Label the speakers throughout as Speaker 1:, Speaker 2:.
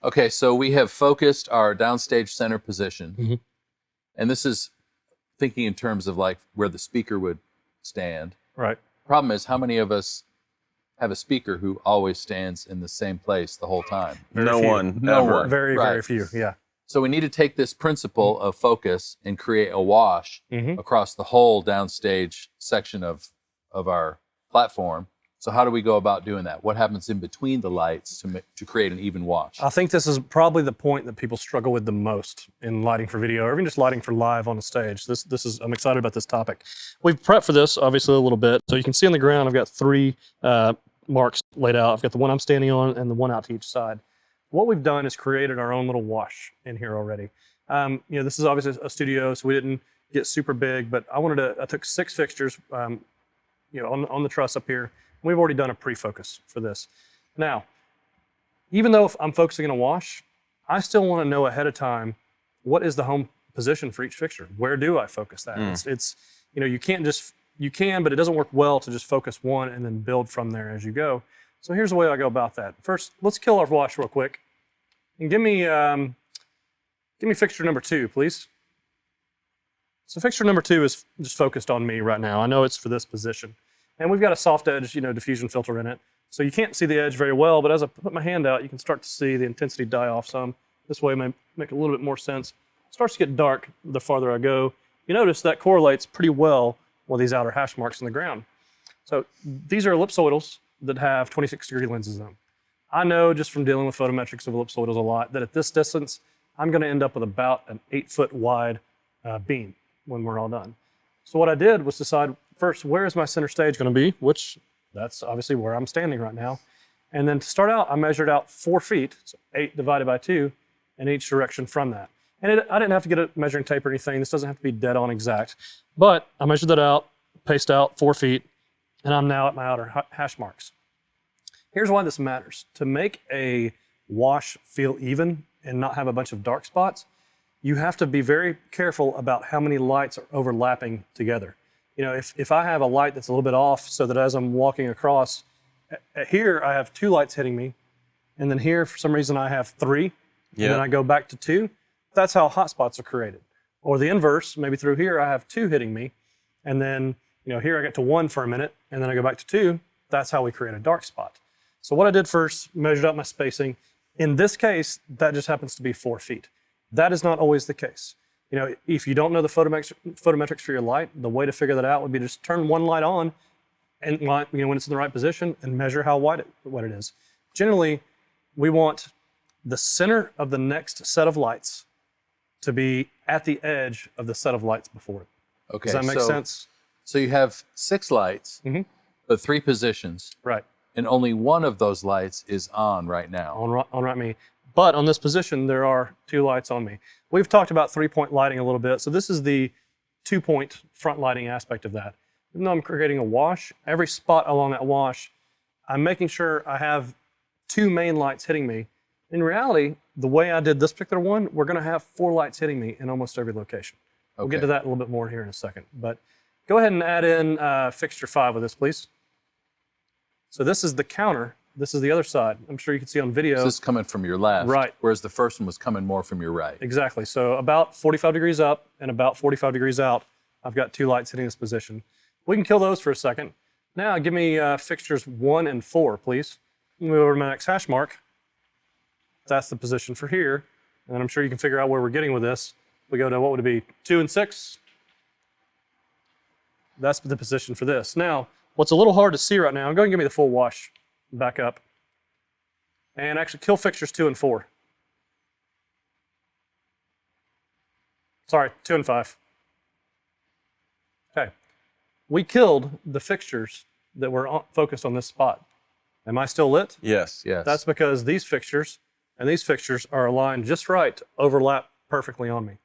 Speaker 1: Okay, so we have focused our downstage center position. And this is thinking in terms of like where the speaker would stand.
Speaker 2: Right.
Speaker 1: Problem is, how many of us have a speaker who always stands in the same place the whole time?
Speaker 3: No one,
Speaker 1: No
Speaker 3: ever.
Speaker 1: one.
Speaker 2: Very, very
Speaker 1: Right.
Speaker 2: few, yeah.
Speaker 1: So we need to take this principle of focus and create a wash across the whole downstage section of our platform. So how do we go about doing that? What happens in between the lights to create an even wash?
Speaker 2: I think this is probably the point that people struggle with the most in lighting for video, or even just lighting for live on a stage. I'm excited about this topic. We've prepped for this, obviously, a little bit. So you can see on the ground, I've got 3 marks laid out. I've got the one I'm standing on and the one out to each side. What we've done is created our own little wash in here already. This is obviously a studio, so we didn't get super big, but I took 6 fixtures, on the truss up here. We've already done a pre-focus for this. Now, even though if I'm focusing on a wash, I still want to know ahead of time, what is the home position for each fixture? Where do I focus that? You can, but it doesn't work well to just focus one and then build from there as you go. So here's the way I go about that. First, let's kill our wash real quick. And give me fixture number 2, please. So fixture number 2 is just focused on me right now. I know it's for this position. And we've got a soft edge, diffusion filter in it. So you can't see the edge very well, but as I put my hand out, you can start to see the intensity die off some. This way it may make a little bit more sense. It starts to get dark the farther I go. You notice that correlates pretty well with these outer hash marks in the ground. So these are ellipsoidals that have 26-degree lenses in them. I know just from dealing with photometrics of ellipsoidals a lot that at this distance, I'm going to end up with about an 8-foot wide beam when we're all done. So what I did was decide first, where is my center stage going to be, which that's obviously where I'm standing right now. And then to start out, I measured out 4 feet, so 8 divided by 2, in each direction from that. And I didn't have to get a measuring tape or anything. This doesn't have to be dead on exact. But I measured that out, paced out 4 feet, and I'm now at my outer hash marks. Here's why this matters. To make a wash feel even and not have a bunch of dark spots, you have to be very careful about how many lights are overlapping together. If I have a light that's a little bit off so that as I'm walking across, here I have 2 lights hitting me, and then here for some reason I have 3, and then I go back to 2, that's how hot spots are created. Or the inverse, maybe through here I have 2 hitting me, and then here I get to 1 for a minute, and then I go back to 2, that's how we create a dark spot. So what I did first, measured out my spacing. In this case, that just happens to be 4 feet. That is not always the case. If you don't know the photometrics for your light, the way to figure that out would be just turn one light on, and when it's in the right position, and measure how wide it is. Generally, we want the center of the next set of lights to be at the edge of the set of lights before it.
Speaker 1: Okay.
Speaker 2: Does that make sense?
Speaker 1: So you have 6 lights, but 3 positions.
Speaker 2: Right.
Speaker 1: And only one of those lights is on right now.
Speaker 2: On right me. But on this position, there are 2 lights on me. We've talked about 3-point lighting a little bit. So this is the 2-point front lighting aspect of that. Even though I'm creating a wash, every spot along that wash, I'm making sure I have 2 main lights hitting me. In reality, the way I did this particular one, we're going to have 4 lights hitting me in almost every location. We'll get to that a little bit more here in a second. But go ahead and add in fixture 5 with this, please. So this is the counter. This is the other side. I'm sure you can see on video.
Speaker 1: So this is coming from your left,
Speaker 2: right?
Speaker 1: Whereas the first one was coming more from your right.
Speaker 2: Exactly. So about 45 degrees up and about 45 degrees out, I've got 2 lights hitting this position. We can kill those for a second. Now give me fixtures 1 and 4, please. Move over to my next hash mark. That's the position for here. And I'm sure you can figure out where we're getting with this. We go to, what would it be, 2 and 6? That's the position for this. Now, what's a little hard to see right now, go ahead and give me the full wash back up. And actually kill fixtures 2 and 4. Sorry, 2 and 5. Okay. We killed the fixtures that were focused on this spot. Am I still lit?
Speaker 3: Yes.
Speaker 1: Yes.
Speaker 2: That's because these fixtures and these fixtures are aligned just right to overlap perfectly on me.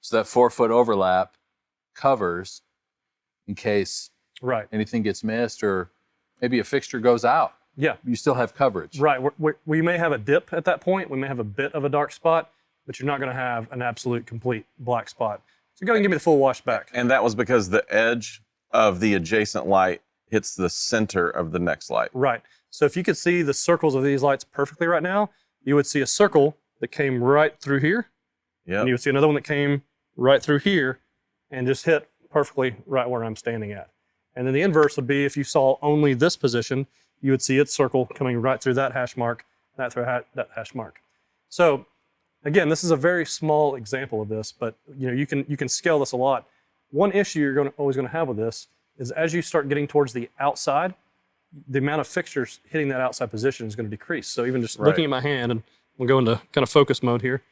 Speaker 1: So that 4-foot overlap covers in case anything gets missed or maybe a fixture goes out.
Speaker 2: Yeah.
Speaker 1: You still have coverage.
Speaker 2: Right. We may have a dip at that point. We may have a bit of a dark spot, but you're not going to have an absolute complete black spot. So go ahead and give me the full wash back.
Speaker 3: And that was because the edge of the adjacent light hits the center of the next light.
Speaker 2: Right. So if you could see the circles of these lights perfectly right now, you would see a circle that came right through here,
Speaker 3: Yep.
Speaker 2: and you would see another one that came right through here and just hit perfectly right where I'm standing at. And then the inverse would be if you saw only this position, you would see its circle coming right through that hash mark, that hash mark. So again, this is a very small example of this, but you can scale this a lot. One issue you're always going to have with this is as you start getting towards the outside, the amount of fixtures hitting that outside position is going to decrease. So even just looking at my hand, and we'll go into kind of focus mode here,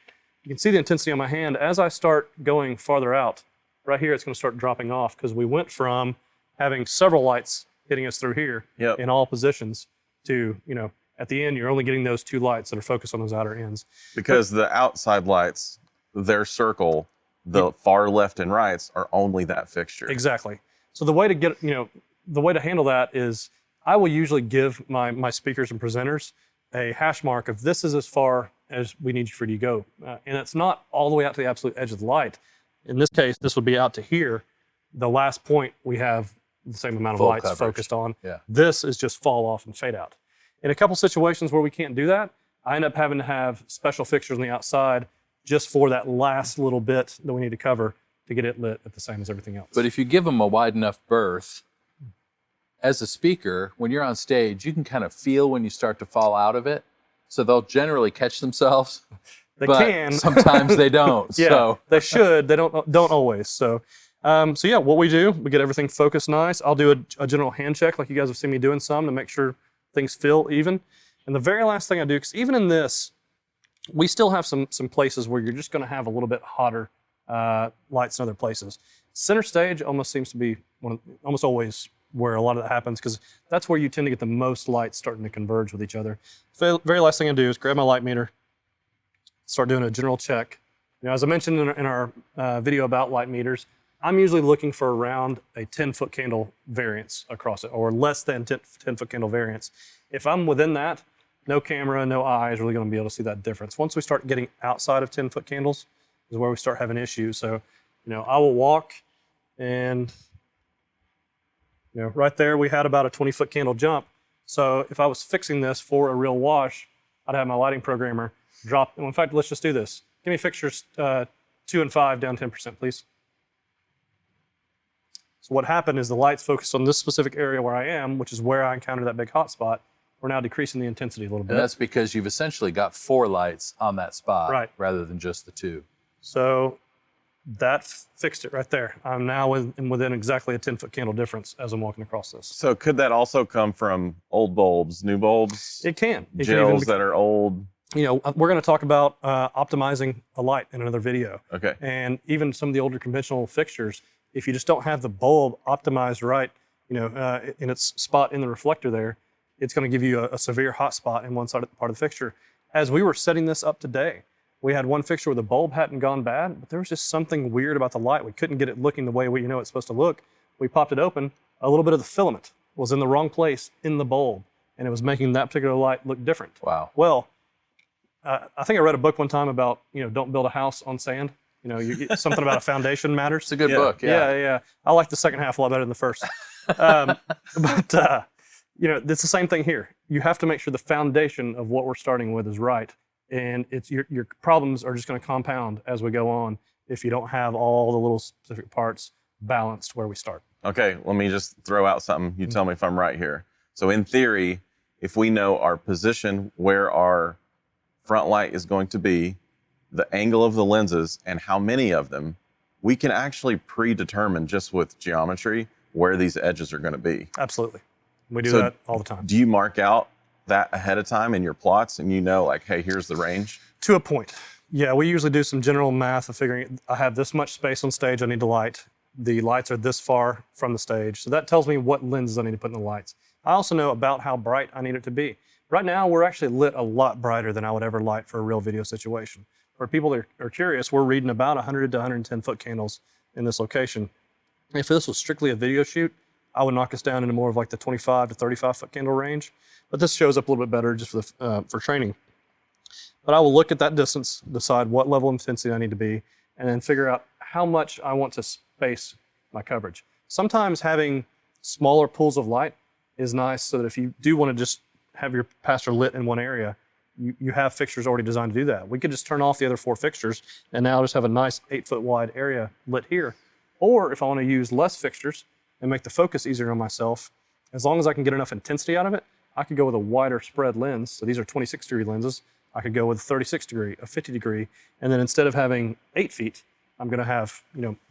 Speaker 2: you can see the intensity on my hand. As I start going farther out, right here, it's going to start dropping off because we went from having several lights hitting us through here in all positions to, at the end, you're only getting those 2 lights that are focused on those outer ends.
Speaker 3: Because the outside lights, their circle, the far left and rights are only that fixture.
Speaker 2: Exactly. So the way to get, the way to handle that is I will usually give my speakers and presenters a hash mark of this is as far as we need for you to go. And it's not all the way out to the absolute edge of the light. In this case, this would be out to here. The last point we have the same amount of
Speaker 1: Full
Speaker 2: lights
Speaker 1: coverage.
Speaker 2: focused on.
Speaker 1: Yeah.
Speaker 2: This is just fall off and fade out. In a couple situations where we can't do that, I end up having to have special fixtures on the outside just for that last little bit that we need to cover to get it lit at the same as everything else.
Speaker 1: But if you give them a wide enough berth, as a speaker, when you're on stage, you can kind of feel when you start to fall out of it. So they'll generally catch themselves.
Speaker 2: They
Speaker 1: but
Speaker 2: can.
Speaker 1: sometimes they don't.
Speaker 2: Yeah,
Speaker 1: So
Speaker 2: they should. They don't always. So yeah, what we do, we get everything focused nice. I'll do a general hand check like you guys have seen me doing some to make sure things feel even. And the very last thing I do, because even in this, we still have some places where you're just going to have a little bit hotter lights in other places. Center stage almost seems to be almost always where a lot of that happens because that's where you tend to get the most lights starting to converge with each other. So the very last thing I do is grab my light meter, start doing a general check. As I mentioned in our video about light meters, I'm usually looking for around a 10-foot candle variance across it, or less than 10-foot candle variance. If I'm within that, no camera, no eye is really going to be able to see that difference. Once we start getting outside of 10-foot candles is where we start having issues. So, I will walk and, right there we had about a 20-foot candle jump. So if I was fixing this for a real wash, I'd have my lighting programmer drop. In fact, let's just do this. Give me fixtures 2 and 5 down 10%, please. So what happened is the lights focused on this specific area where I am, which is where I encountered that big hot spot. We're now decreasing the intensity a little bit.
Speaker 1: and that's because you've essentially got 4 lights on that spot
Speaker 2: Right.
Speaker 1: rather than just the 2.
Speaker 2: So that fixed it right there. I'm now within exactly a 10-foot candle difference as I'm walking across this.
Speaker 3: So could that also come from old bulbs, new bulbs,
Speaker 2: It can. It can
Speaker 3: gels
Speaker 2: even be,
Speaker 3: that are old?
Speaker 2: we're going to talk about optimizing a light in another video.
Speaker 3: Okay.
Speaker 2: And even some of the older conventional fixtures, if you just don't have the bulb optimized right, in its spot in the reflector there, it's going to give you a severe hot spot in one part of the fixture. As we were setting this up today, we had one fixture where the bulb hadn't gone bad, but there was just something weird about the light. We couldn't get it looking the way it's supposed to look. We popped it open. A little bit of the filament was in the wrong place in the bulb, and it was making that particular light look different.
Speaker 1: Wow.
Speaker 2: Well, I think I read a book one time about, don't build a house on sand. Something about a foundation matters.
Speaker 1: It's a good book.
Speaker 2: Yeah. I like the second half a lot better than the first. But it's the same thing here. You have to make sure the foundation of what we're starting with is right. And it's your problems are just going to compound as we go on if you don't have all the little specific parts balanced where we start.
Speaker 3: Okay, let me just throw out something. You tell me if I'm right here. So in theory, if we know our position where our front light is going to be, the angle of the lenses, and how many of them, we can actually predetermine just with geometry where these edges are going to be.
Speaker 2: Absolutely. We do
Speaker 3: So
Speaker 2: that all the time.
Speaker 3: Do you mark out that ahead of time in your plots and hey, here's the range?
Speaker 2: To a point. Yeah, we usually do some general math of figuring I have this much space on stage I need to light. The lights are this far from the stage. So that tells me what lenses I need to put in the lights. I also know about how bright I need it to be. Right now, we're actually lit a lot brighter than I would ever light for a real video situation. For people that are curious, we're reading about 100 to 110 foot candles in this location. If this was strictly a video shoot, I would knock us down into more of like the 25 to 35 foot candle range. But this shows up a little bit better just for training. But I will look at that distance, decide what level of intensity I need to be, and then figure out how much I want to space my coverage. Sometimes having smaller pools of light is nice so that if you do want to just have your pastor lit in one area, you have fixtures already designed to do that. We could just turn off the other 4 fixtures and now just have a nice 8-foot wide area lit here. Or if I want to use less fixtures and make the focus easier on myself, as long as I can get enough intensity out of it, I could go with a wider spread lens. So these are 26-degree lenses. I could go with a 36-degree, a 50-degree, and then instead of having 8 feet, I'm going to have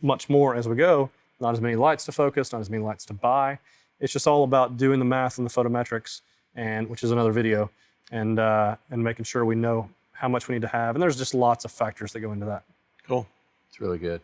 Speaker 2: much more as we go. Not as many lights to focus, not as many lights to buy. It's just all about doing the math and the photometrics, and which is another video, and making sure we know how much we need to have. And there's just lots of factors that go into that.
Speaker 3: Cool.
Speaker 1: It's really good.